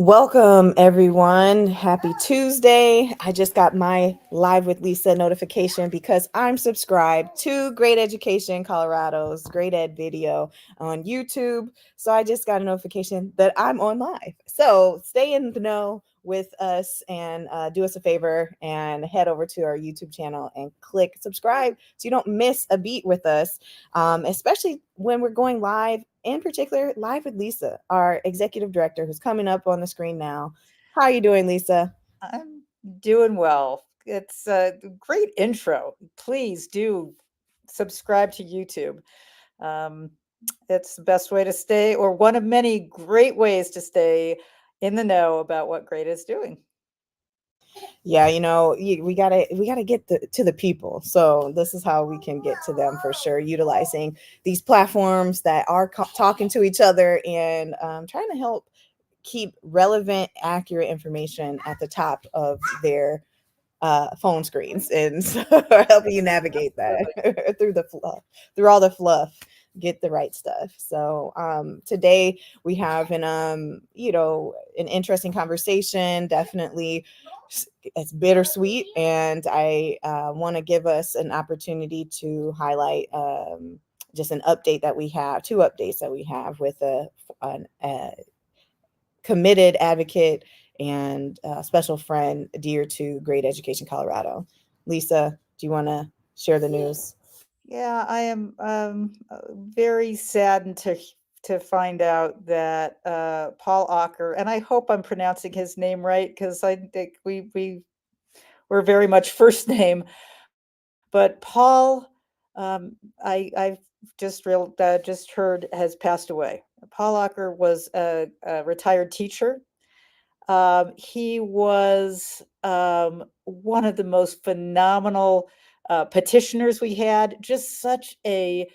Welcome, everyone. Happy Tuesday. I just got my Live with Lisa notification because I'm subscribed to Great Education Colorado's Great Ed video on YouTube. So I just got a notification that I'm on live. So stay in the know with us and do us a favor and head over to our YouTube channel and click subscribe so you don't miss a beat with us, especially when we're going live, in particular, Live with Lisa, our executive director, who's coming up on the screen now. How are you doing, Lisa? I'm doing well. It's a great intro. Please do subscribe to YouTube. Um, it's the best way to stay, or one of many great ways to stay in the know about what Great is doing. Yeah, we gotta get to the people. So this is how we can get to them for sure, utilizing these platforms that are talking to each other and trying to help keep relevant, accurate information at the top of their phone screens, and so helping you navigate Absolutely. that through the fluff, through all the fluff, get the right stuff. So today we have an interesting conversation. Definitely, it's bittersweet, and I want to give us an opportunity to highlight just an update that we have, two updates that we have with a committed advocate and special friend dear to Great Education Colorado. Lisa, do you want to share the news? Yeah, I am very saddened to find out that Paul Ocker, and I hope I'm pronouncing his name right because I think we're very much first name. But Paul, I've just heard has passed away. Paul Ocker was a retired teacher. He was one of the most phenomenal petitioners we had. Just such a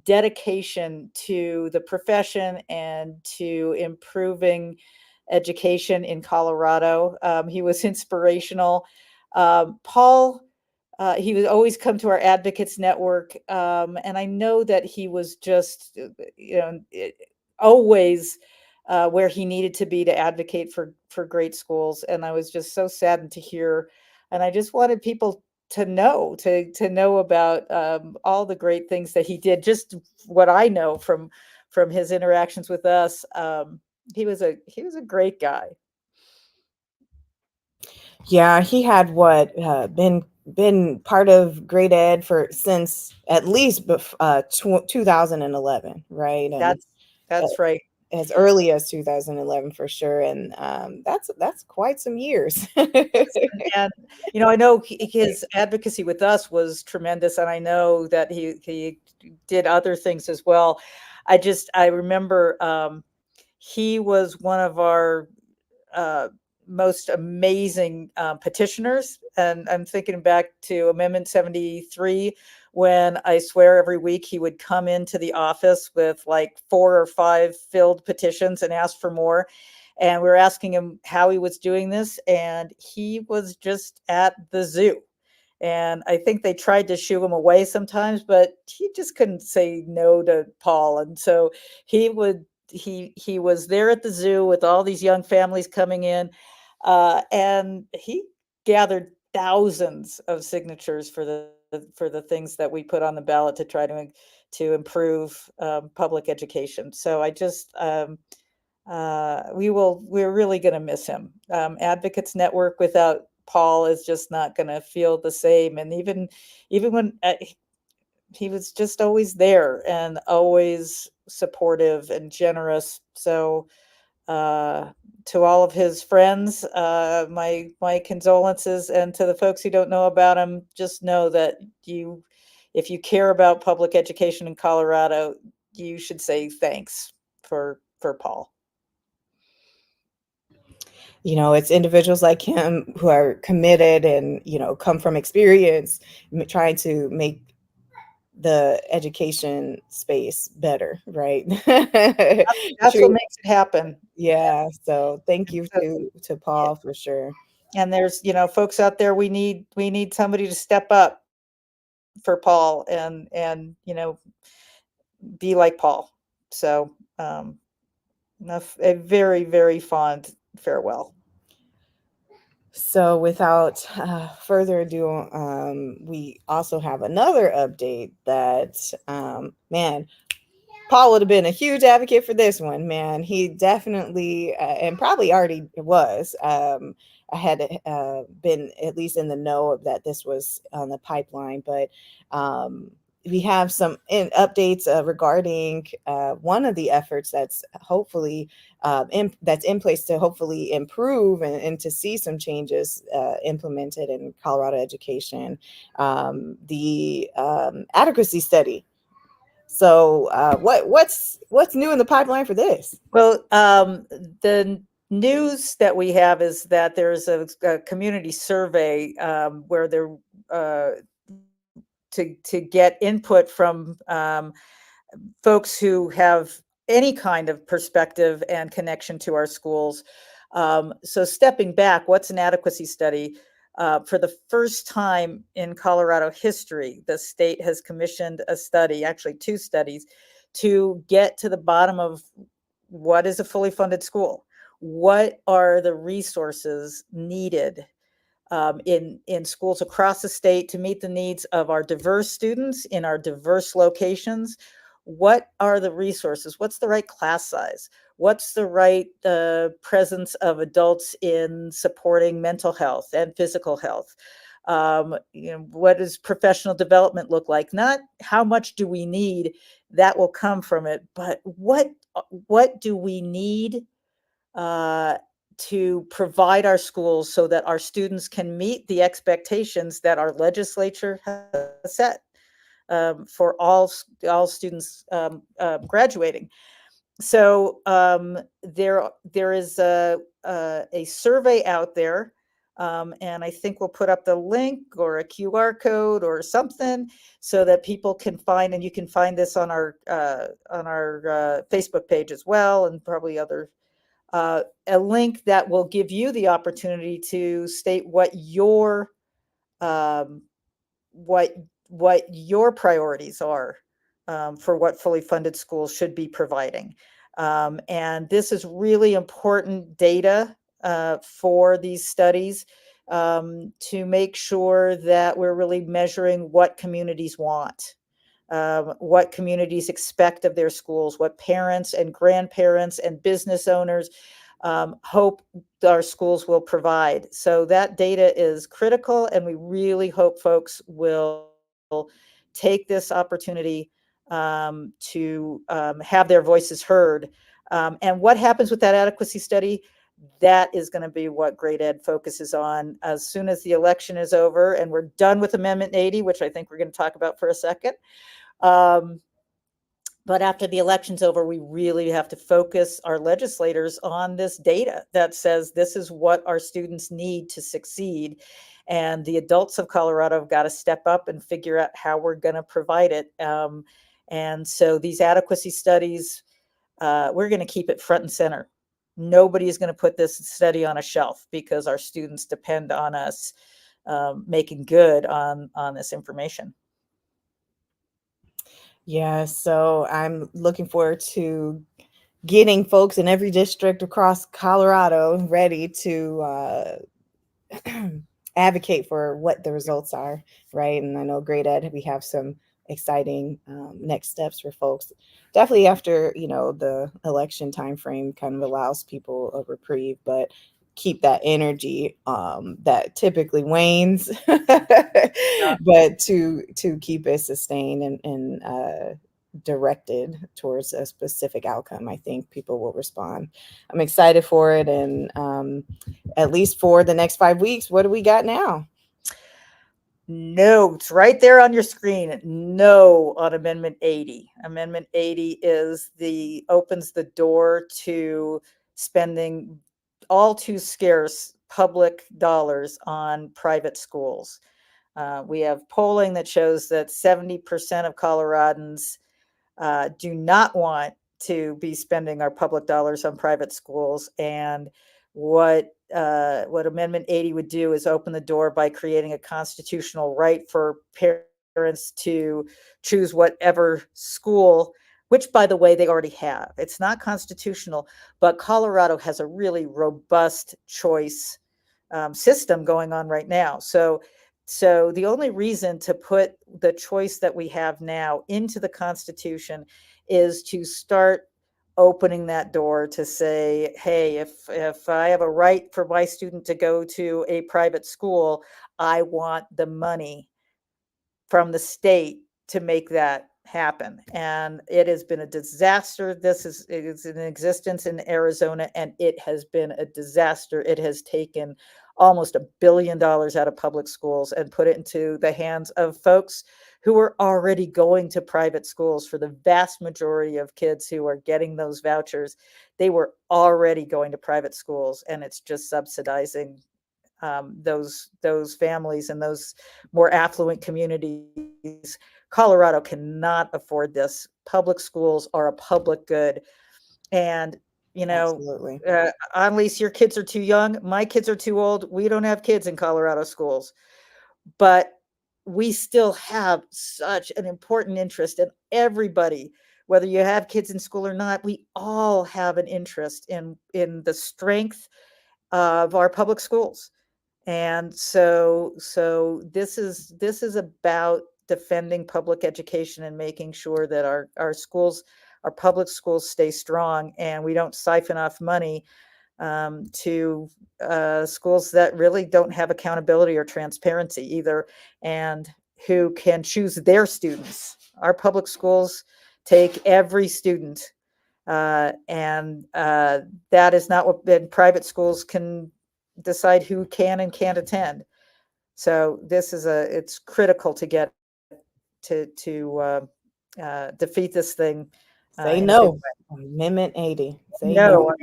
dedication to the profession and to improving education in Colorado. He was inspirational. Paul he would always come to our advocates network, and I know that he was just, always where he needed to be to advocate for great schools. And I was just so saddened to hear, and I just wanted people to know about all the great things that he did. Just what I know from his interactions with us. He was a great guy. Yeah, he had been part of Great Ed for since at least 2011, right? And That's uh, that's right. as early as 2011 for sure, and that's quite some years. And, I know his advocacy with us was tremendous, and I know that he did other things as well. I remember, he was one of our, uh, most amazing, petitioners, and I'm thinking back to Amendment 73, when I swear every week he would come into the office with, like, 4 or 5 filled petitions and ask for more, and we were asking him how he was doing this, and he was just at the zoo. And I think they tried to shoo him away sometimes, but he just couldn't say no to Paul. And so he was there at the zoo with all these young families coming in, and he gathered thousands of signatures for the things that we put on the ballot to try to improve public education. So we're really going to miss him. Advocates Network without Paul is just not going to feel the same. And even when he was just always there and always supportive and generous. So uh, to all of his friends, my condolences, and to the folks who don't know about him, just know that if you care about public education in Colorado, you should say thanks for Paul. It's individuals like him who are committed and come from experience, trying to make the education space better, right? That's what True. makes it happen. Yeah. So thank you So, to yeah, Paul for sure. and there's, folks out there, we need somebody to step up for Paul and be like Paul. So, a very, very fond farewell. So, without further ado, we also have another update that, man, Paul would have been a huge advocate for this one, man. He definitely, and probably already was, had been at least in the know of that this was on the pipeline. But we have some updates regarding one of the efforts that's hopefully that's in place to hopefully improve and to see some changes implemented in Colorado education. The adequacy study. So, what's new in the pipeline for this? Well, the news that we have is that there's a community survey where they're uh, to get input from folks who have any kind of perspective and connection to our schools. So, stepping back, what's an adequacy study? For the first time in Colorado history, the state has commissioned a study, actually two studies, to get to the bottom of what is a fully funded school? What are the resources needed in schools across the state to meet the needs of our diverse students in our diverse locations? What are the resources? What's the right class size? What's the right presence of adults in supporting mental health and physical health? What does professional development look like? Not how much do we need, that will come from it, but what do we need uh, to provide our schools so that our students can meet the expectations that our legislature has set for all students graduating. So there is a survey out there, and I think we'll put up the link or a QR code or something so that people can find, and you can find this on our Facebook page as well, and probably other a link that will give you the opportunity to state um, what what your priorities are for what fully funded schools should be providing. And this is really important data for these studies to make sure that we're really measuring what communities want, what communities expect of their schools, what parents and grandparents and business owners hope our schools will provide. So that data is critical, and we really hope folks will take this opportunity to have their voices heard. And what happens with that adequacy study? That is going to be what Great Ed focuses on as soon as the election is over and we're done with Amendment 80, which I think we're going to talk about for a second. Um, but after the election's over, we really have to focus our legislators on this data that says this is what our students need to succeed. And the adults of Colorado have got to step up and figure out how we're going to provide it. And so these adequacy studies, we're going to keep it front and center. Nobody is going to put this study on a shelf because our students depend on us making good on this information. Yeah, so I'm looking forward to getting folks in every district across Colorado ready to advocate for what the results are, right? And I know Great Ed, we have some exciting next steps for folks. Definitely after the election time frame kind of allows people a reprieve, but keep that energy that typically wanes, but to keep it sustained and directed towards a specific outcome. I think people will respond. I'm excited for it, and at least for the next 5 weeks. What do we got now? No, it's right there on your screen. No on Amendment 80. Amendment 80 opens the door to spending all too scarce public dollars on private schools. We have polling that shows that 70% of Coloradans do not want to be spending our public dollars on private schools. And what Amendment 80 would do is open the door by creating a constitutional right for parents to choose whatever school which, by the way, they already have. It's not constitutional, but Colorado has a really robust choice system going on right now. So the only reason to put the choice that we have now into the Constitution is to start opening that door to say, hey, if I have a right for my student to go to a private school, I want the money from the state to make that happen. And it has been a disaster. It is in existence in Arizona, and it has been a disaster. It has taken almost $1 billion out of public schools and put it into the hands of folks who are already going to private schools. For the vast majority of kids who are getting those vouchers, they were already going to private schools, and it's just subsidizing those families and those more affluent communities. Colorado cannot afford this. Public schools are a public good, and you know, Absolutely. Annalise, your kids are too young. My kids are too old. We don't have kids in Colorado schools, but we still have such an important interest in everybody, whether you have kids in school or not. We all have an interest in the strength of our public schools. And so this is about defending public education and making sure that our schools, our public schools, stay strong, and we don't siphon off money to schools that really don't have accountability or transparency either, and who can choose their students. Our public schools take every student, and that is not what private schools can decide who can and can't attend. So it's critical to get to defeat this thing Say in a big no. way. Amendment 80. Say No, no.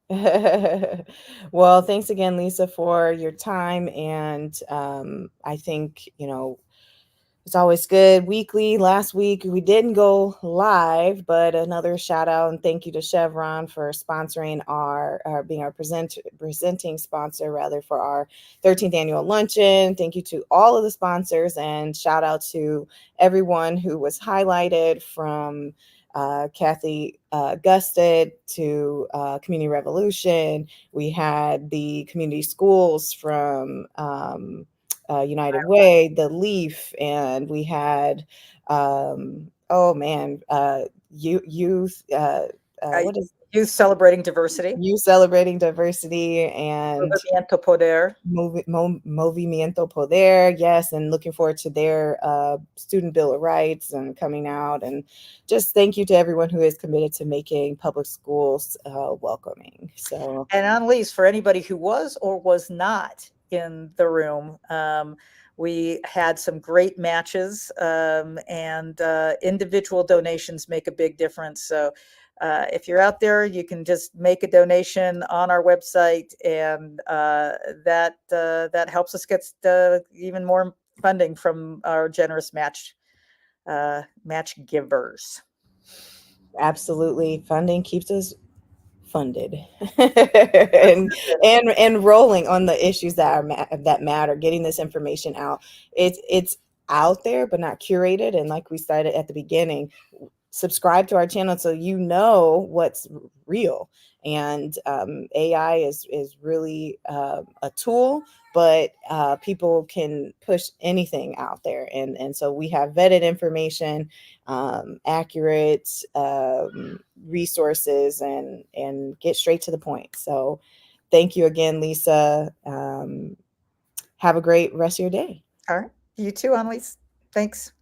180. Well, thanks again, Lisa, for your time. And I think, it's always good. Weekly, last week we didn't go live, but another shout out and thank you to Chevron for sponsoring being our presenting sponsor rather for our 13th annual luncheon. Thank you to all of the sponsors, and shout out to everyone who was highlighted, from Kathy Gusted to Community Revolution. We had the community schools from United Way, the Leaf, and we had oh man, youth. What is Youth celebrating diversity. you celebrating diversity and Movimiento Poder. Movimiento Poder, yes, and looking forward to their student bill of rights and coming out. And just thank you to everyone who is committed to making public schools welcoming. So, And Annalise, for anybody who was or was not in the room, we had some great matches, and individual donations make a big difference. So if you're out there, you can just make a donation on our website, and that helps us get even more funding from our generous match givers. absolutely, funding keeps us funded and rolling on the issues that that matter, getting this information out. It's out there but not curated, and like we started at the beginning, subscribe to our channel so you know what's real. And AI is really a tool, but people can push anything out there, and so we have vetted information, accurate resources, and get straight to the point. So thank you again, Lisa. Have a great rest of your day. All right. You too, Annalise. Thanks.